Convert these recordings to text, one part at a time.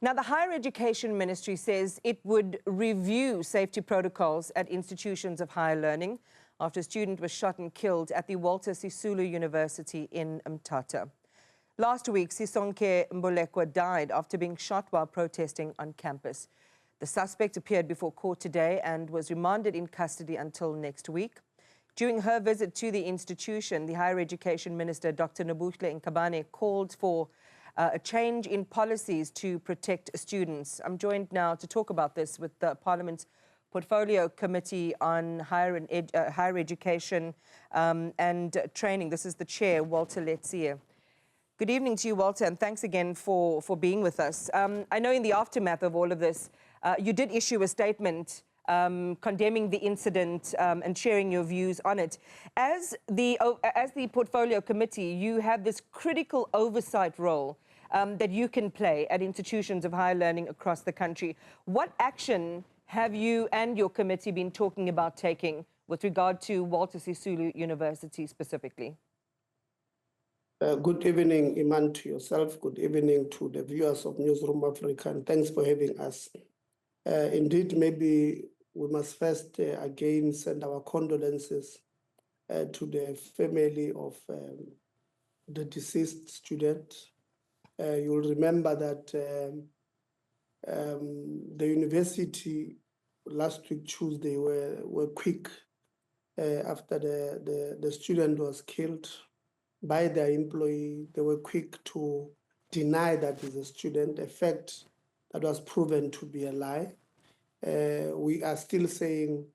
Now, the Higher Education Ministry says it would review safety protocols at institutions of higher learning after a student was shot and killed at the Walter Sisulu University in Mthatha. Last week, Sisonke Mbolekwa died after being shot while protesting on campus. The suspect appeared before court today and was remanded in custody until next week. During her visit to the institution, the Higher Education Minister, Dr Nobuhle Nkabane, called for a change in policies to protect students. I'm joined now to talk about this with the Parliament's Portfolio Committee on Higher Education and Training. This is the Chair, Walter Letsie. Good evening to you, Walter, and thanks again for being with us. I know in the aftermath of all of this, you did issue a statement condemning the incident and sharing your views on it. As the Portfolio Committee, you have this critical oversight role that you can play at institutions of higher learning across the country. What action have you and your committee been talking about taking with regard to Walter Sisulu University specifically? Good evening, Iman, to yourself. Good evening to the viewers of Newzroom Afrika, and thanks for having us. Indeed, maybe we must first again send our condolences to the family of the deceased student. You'll remember that the university last week Tuesday were quick after the student was killed by their employee. They were quick to deny that he's a student, a fact that was proven to be a lie. We are still saying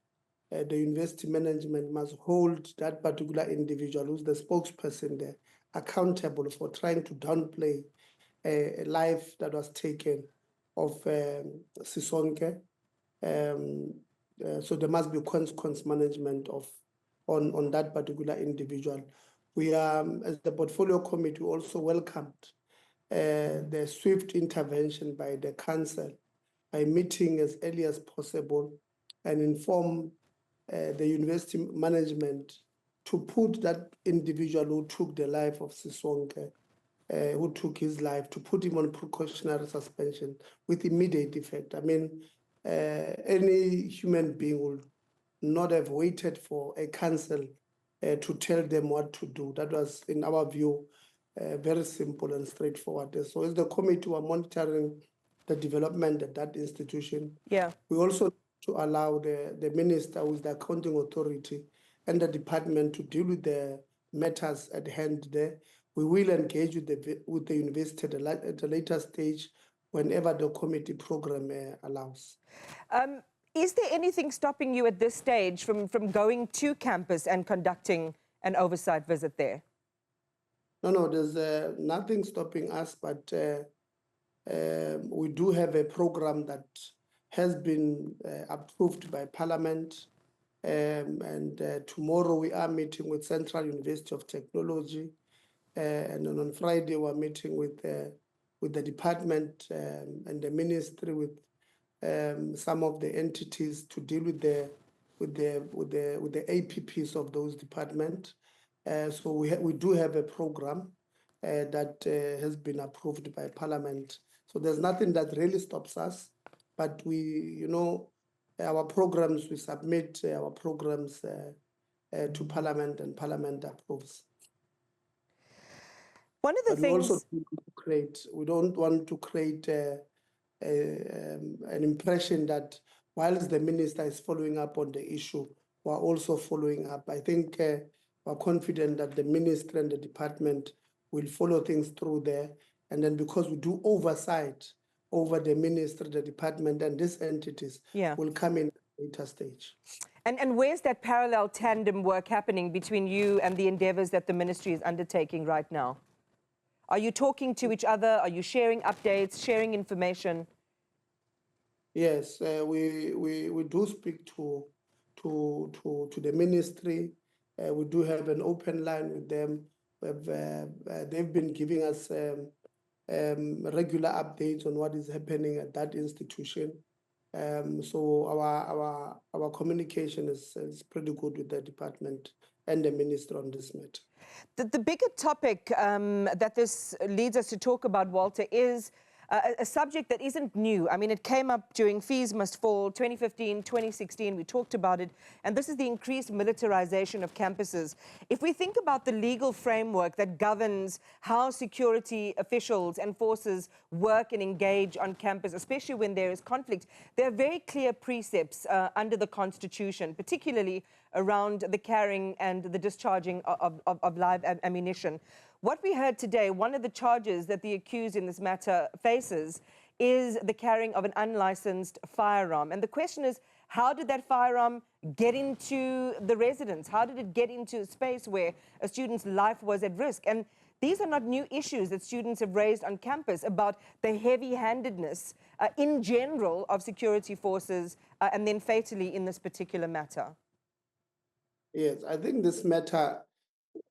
the university management must hold that particular individual who's the spokesperson there accountable for trying to downplay a life that was taken of Sisonke. So there must be consequence management on that particular individual. We as the Portfolio Committee, also welcomed the swift intervention by the Council by meeting as early as possible and inform the university management to put that individual who took the life of Sisonke, who took his life, to put him on precautionary suspension with immediate effect. I mean, any human being would not have waited for a council to tell them what to do. That was, in our view, very simple and straightforward. So as the committee were monitoring the development at that institution, we also to allow the minister, who is the accounting authority, and the department to deal with the matters at hand there. We will engage with the university at a later stage whenever the committee program allows. Is there anything stopping you at this stage from going to campus and conducting an oversight visit there? No, there's nothing stopping us, but we do have a program that has been approved by Parliament. And tomorrow we are meeting with Central University of Technology. And then on Friday we're meeting with the department and the ministry, with some of the entities to deal with the APPs of those departments. So we do have a program that has been approved by Parliament. So there's nothing that really stops us, but our programs, we submit our programs to Parliament, and Parliament approves. One of the things we don't want to create an impression that whilst the minister is following up on the issue, we're also following up. I think we're confident that the minister and the department will follow things through there. And then because we do oversight over the minister, the department, and these entities, will come in at a later stage. And where's that parallel tandem work happening between you and the endeavors that the ministry is undertaking right now? Are you talking to each other? Are you sharing updates, sharing information? Yes, we do speak to the ministry. We do have an open line with them. They've been giving us regular updates on what is happening at that institution. So our communication is pretty good with the department and the minister on this matter. The bigger topic that this leads us to talk about, Walter, is a subject that isn't new. I mean, it came up during Fees Must Fall 2015, 2016. We talked about it. And this is the increased militarization of campuses. If we think about the legal framework that governs how security officials and forces work and engage on campus, especially when there is conflict, there are very clear precepts under the Constitution, particularly around the carrying and the discharging of live ammunition. What we heard today, one of the charges that the accused in this matter faces is the carrying of an unlicensed firearm. And the question is, how did that firearm get into the residence? How did it get into a space where a student's life was at risk? And these are not new issues that students have raised on campus about the heavy-handedness in general of security forces and then fatally in this particular matter. Yes, I think this matter,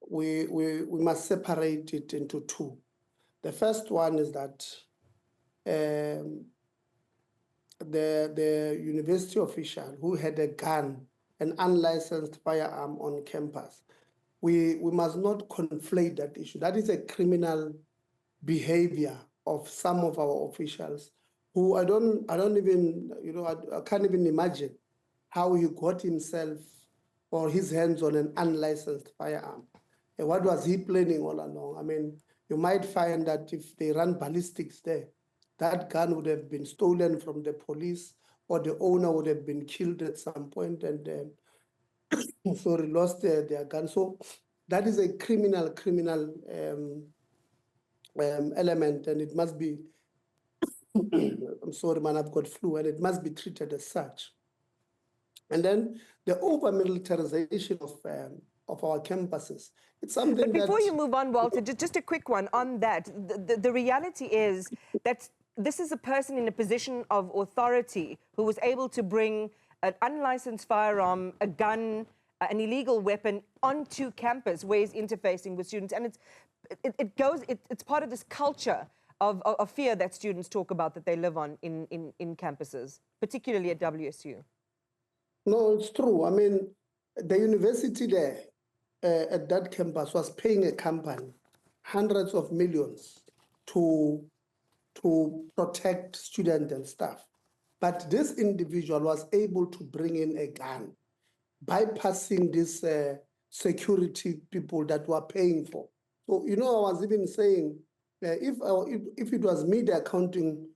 we must separate it into two. The first one is that the university official who had a gun, an unlicensed firearm on campus, we must not conflate that issue. That is a criminal behavior of some of our officials who I don't even, I can't even imagine how he got himself or his hands on an unlicensed firearm. And what was he planning all along? I mean, you might find that if they run ballistics there, that gun would have been stolen from the police, or the owner would have been killed at some point and sorry, lost their gun. So that is a criminal element, and it must be, I'm sorry, man, I've got flu, and it must be treated as such. And then the over-militarization of our campuses. It's something But before you move on, Walter, just a quick one on that. The reality is that this is a person in a position of authority who was able to bring an unlicensed firearm, a gun, an illegal weapon onto campus where he's interfacing with students. And it's part of this culture of fear that students talk about that they live on in campuses, particularly at WSU. No, it's true. I mean, the university there at that campus was paying a company hundreds of millions to protect students and staff. But this individual was able to bring in a gun, bypassing these security people that were paying for. So, I was even saying, if it was me, the accounting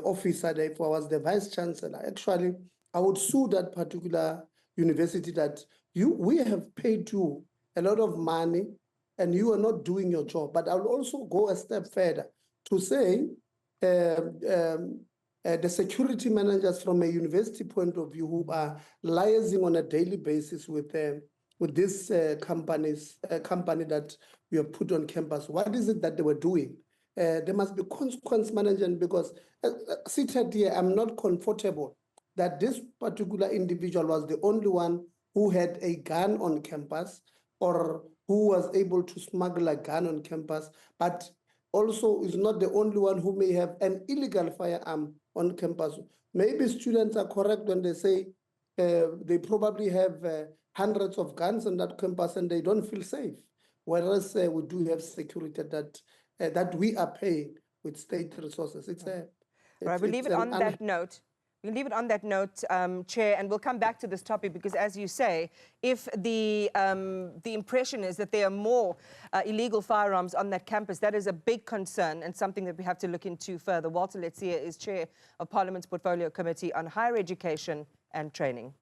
officer, if I was the vice chancellor, actually, I would sue that particular university that we have paid you a lot of money and you are not doing your job. But I'll also go a step further to say the security managers from a university point of view who are liaising on a daily basis with this company that we have put on campus. What is it that they were doing? There must be consequence management, because seated here, I'm not comfortable that this particular individual was the only one who had a gun on campus or who was able to smuggle a gun on campus, but also is not the only one who may have an illegal firearm on campus. Maybe students are correct when they say they probably have hundreds of guns on that campus and they don't feel safe, whereas we do have security that we are paying with state resources. Right, we'll leave it on that note. We'll leave it on that note, Chair, and we'll come back to this topic because, as you say, if the impression is that there are more illegal firearms on that campus, that is a big concern and something that we have to look into further. Walter Letsie is Chair of Parliament's Portfolio Committee on Higher Education and Training.